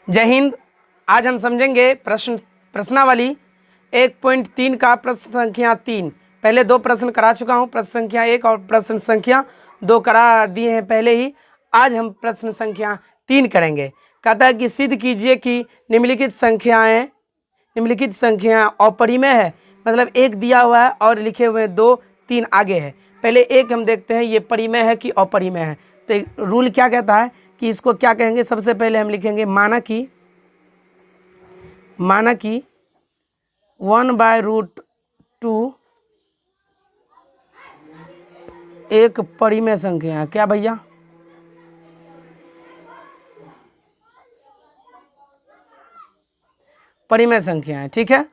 जय हिंद। आज हम समझेंगे प्रश्नावली 1.3 का प्रश्न संख्या 3। पहले 2 प्रश्न करा चुका हूँ, प्रश्न संख्या 1 और प्रश्न संख्या 2 करा दिए हैं पहले ही। आज हम प्रश्न संख्या 3 करेंगे। कहता है कि सिद्ध कीजिए कि निम्नलिखित संख्याएं अपरिमेय है। मतलब एक दिया हुआ है और लिखे हुए 2 3 आगे है। पहले एक हम देखते हैं ये परिमेय है कि अपरिमेय है। तो रूल क्या कहता है कि इसको क्या कहेंगे। सबसे पहले हम लिखेंगे माना कि 1/√2 एक परिमेय संख्या है। क्या भैया? परिमेय संख्या है, ठीक है।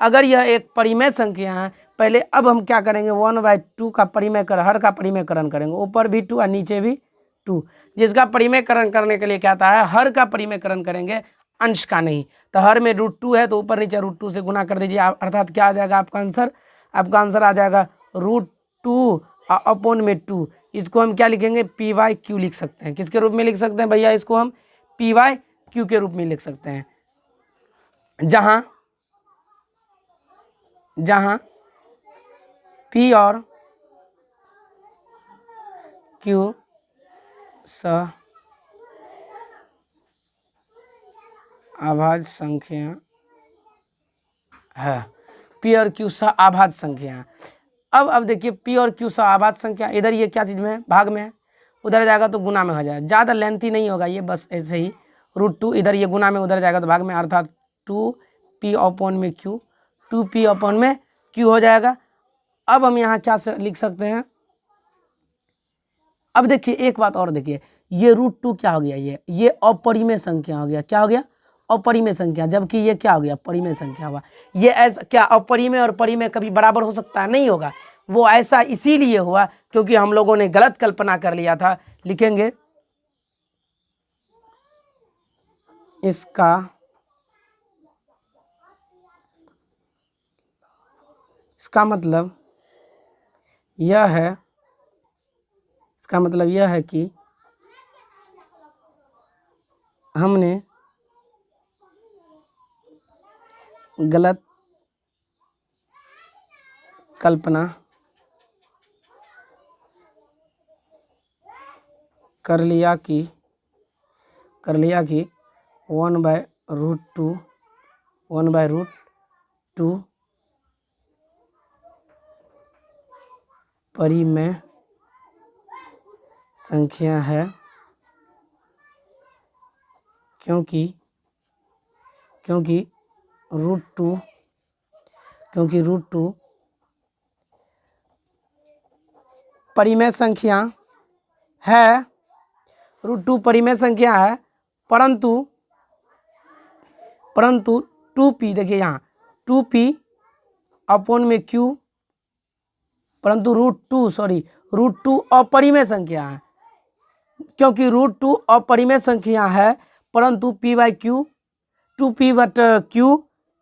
अगर यह एक परिमेय संख्या है, पहले अब हम क्या करेंगे 1/2 का हर का परिमेयकरण करेंगे। ऊपर भी 2 और नीचे भी 2। जिसका परिमेयकरण करने के लिए क्या आता है, हर का परिमेयकरण करेंगे, अंश का नहीं। तो हर में √2 है तो ऊपर नीचे √2 से गुना कर दीजिए। अर्थात क्या आ जाएगा आपका आंसर? आपका आंसर आ जाएगा √2 अपॉन में 2। इसको हम क्या लिखेंगे? PYQ लिख सकते हैं। किसके रूप में लिख सकते हैं भैया? इसको हम PYQ के रूप में लिख सकते हैं, जहां P और Q आभाज्य संख्या है। P और Q आभाज्य संख्या है। अब देखिए P और Q आभाज्य संख्या, इधर ये क्या चीज में है? भाग में है। उधर जाएगा तो गुना में हो जाएगा। ज़्यादा लेंथी नहीं होगा ये, बस ऐसे ही √2 इधर ये गुना में, उधर जाएगा तो भाग में, अर्थात 2P अपॉन में Q, 2P अपॉन में Q हो जाएगा। अब हम यहाँ क्या लिख सकते हैं? अब देखिए एक बात और देखिए, ये √2 क्या हो गया? ये अपरिमेय संख्या हो गया। क्या हो गया? अपरिमेय संख्या। जबकि ये क्या हो गया? परिमेय संख्या हुआ। ये ऐसा क्या अपरिमेय और परिमेय कभी बराबर हो सकता है? नहीं होगा। वो ऐसा इसीलिए हुआ क्योंकि हम लोगों ने गलत कल्पना कर लिया था। लिखेंगे इसका मतलब यह है कि हमने गलत कल्पना कर लिया कि 1/√2 परिमेय संख्या है, क्योंकि √2 परिमेय संख्या है। √2 परिमेय संख्या है, परंतु 2P, देखिए यहाँ 2P अपॉन में Q, परंतु √2 अपरिमेय संख्या है। क्योंकि √2 अपरिमेय संख्या है, परंतु P/Q 2P/Q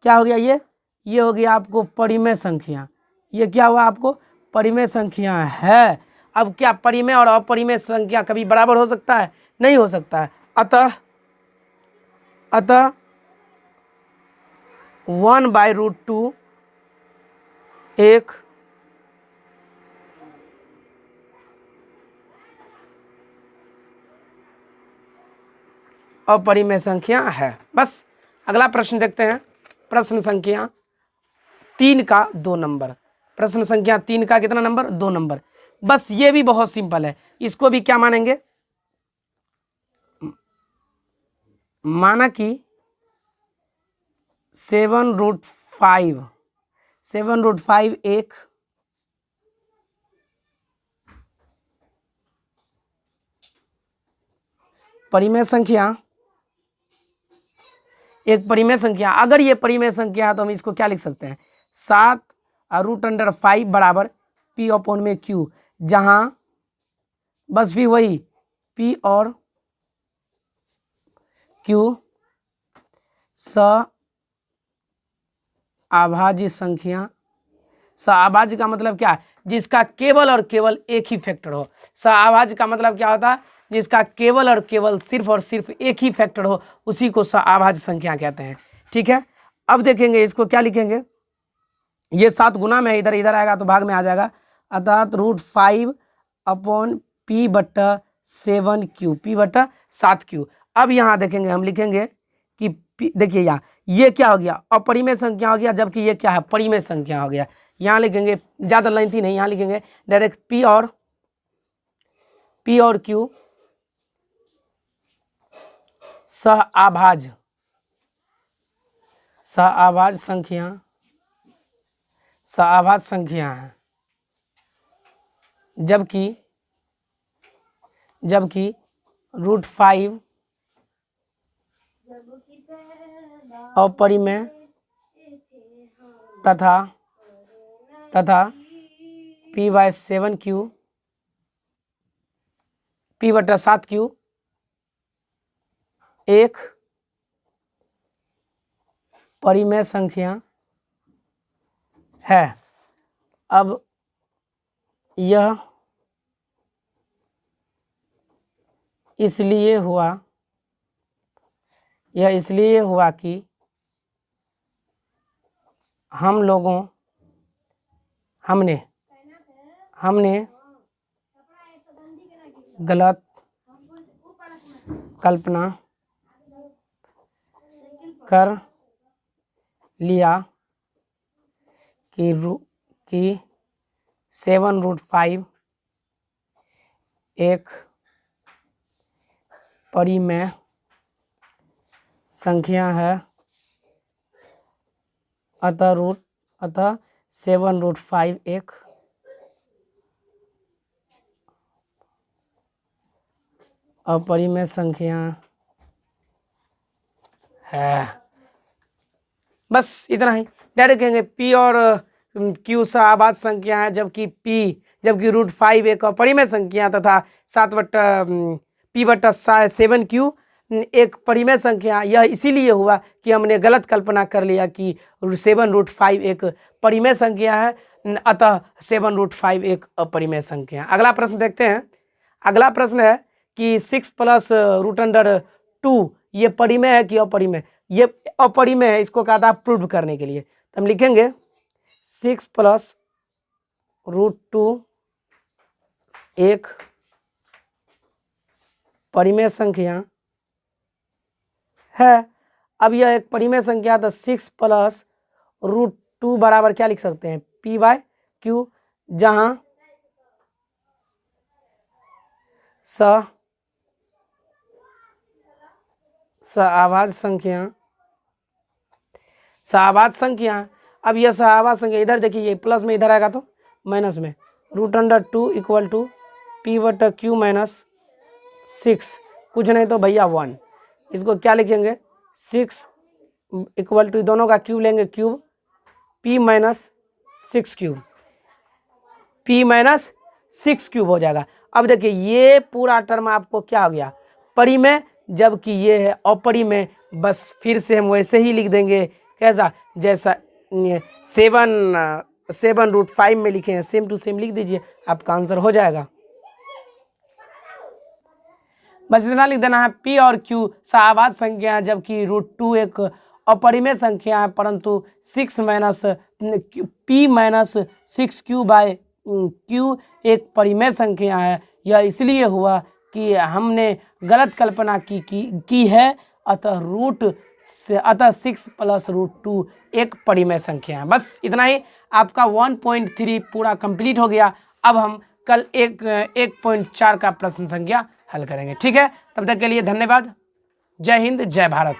क्या हो गया? ये हो गया आपको परिमेय संख्या। ये क्या हुआ आपको? परिमेय संख्या है। अब क्या परिमेय और अपरिमेय संख्या कभी बराबर हो सकता है? नहीं हो सकता है। अतः 1/√2 एक अपरिमेय संख्या है। बस अगला प्रश्न देखते हैं। प्रश्न संख्या 3 का 2 नंबर। प्रश्न संख्या 3 का कितना नंबर? 2 नंबर। बस ये भी बहुत सिंपल है। इसको भी क्या मानेंगे? माना कि 7√5 एक परिमेय संख्या, अगर ये परिमेय संख्या है तो हम इसको क्या लिख सकते हैं? 7√5 बराबर P अपॉन में Q, जहां बस भी वही P और Q आभाज्य संख्या। का मतलब क्या है? जिसका केवल और केवल एक ही फैक्टर हो। आभाज्य का मतलब क्या होता है? जिसका केवल और केवल सिर्फ और सिर्फ एक ही फैक्टर हो उसी को सअभाज्य संख्या कहते हैं। ठीक है, अब देखेंगे इसको क्या लिखेंगे, ये 7 गुना में इधर इधर आएगा तो भाग में आ जाएगा, अर्थात √5/p/7q, p/7q। अब यहाँ देखेंगे हम लिखेंगे कि देखिए यहाँ ये क्या हो गया, अपरिमेय संख्या हो गया, जबकि ये क्या है, परिमेय संख्या हो गया। यहाँ लिखेंगे, ज़्यादा लेंथी नहीं, यहाँ लिखेंगे डायरेक्ट p और q सअभाज्य संख्या है, जबकि √5 अपरिमेय तथा p/7q p/7q एक परिमेय संख्या है। अब यह इसलिए हुआ कि हमने गलत कल्पना कर लिया कि 7√5 एक परिमेय संख्या है, अतः 7√5 एक अपरिमेय संख्या है। बस इतना ही, डायरेक्ट कहेंगे p और q सअभाज्य संख्या है, जबकि √5 एक अपरिमेय संख्या तथा p/7q एक परिमेय संख्या। यह इसीलिए हुआ कि हमने गलत कल्पना कर लिया कि 7√5 एक परिमेय संख्या है, अतः 7√5 एक अपरिमेय संख्या। अगला प्रश्न देखते हैं। अगला प्रश्न है कि 6 + √2 ये परिमेय है कि अपरिमेय? ये अपरिमेय है, इसको कहा था प्रूव करने के लिए। तो हम लिखेंगे 6 + √2 एक परिमेय संख्या है। अब यह एक परिमेय संख्या, तो 6 + √2 बराबर क्या लिख सकते हैं, p/q, जहां सअभाज्य संख्या। अब यह सअभाज्य संख्या, इधर देखिए ये प्लस में इधर आएगा तो माइनस में, √2 = p/q - 6, कुछ नहीं तो भैया 1। इसको क्या लिखेंगे, 6 = दोनों का क्यूब लेंगे, cube p - 6 cube, p - 6 cube हो जाएगा। अब देखिए ये पूरा टर्म आपको क्या हो गया, परिमेय, जबकि ये है अपरिमेय। बस फिर से हम वैसे ही लिख देंगे, कैसा, जैसा 7√5 में लिखे हैं, सेम टू सेम लिख दीजिए, आपका आंसर हो जाएगा। बस इतना लिख देना है, p और q सअभाज्य संख्या है, जबकि √2 एक अपरिमेय संख्या है, परंतु p - 6q/q एक परिमेय संख्या है। यह इसलिए हुआ कि हमने गलत कल्पना की है, अतः 6 + √2 एक परिमेय संख्या है। बस इतना ही, आपका 1.3 पूरा कंप्लीट हो गया। अब हम कल 1.4 का प्रश्न संख्या हल करेंगे। ठीक है, तब तक के लिए धन्यवाद। जय हिंद, जय भारत।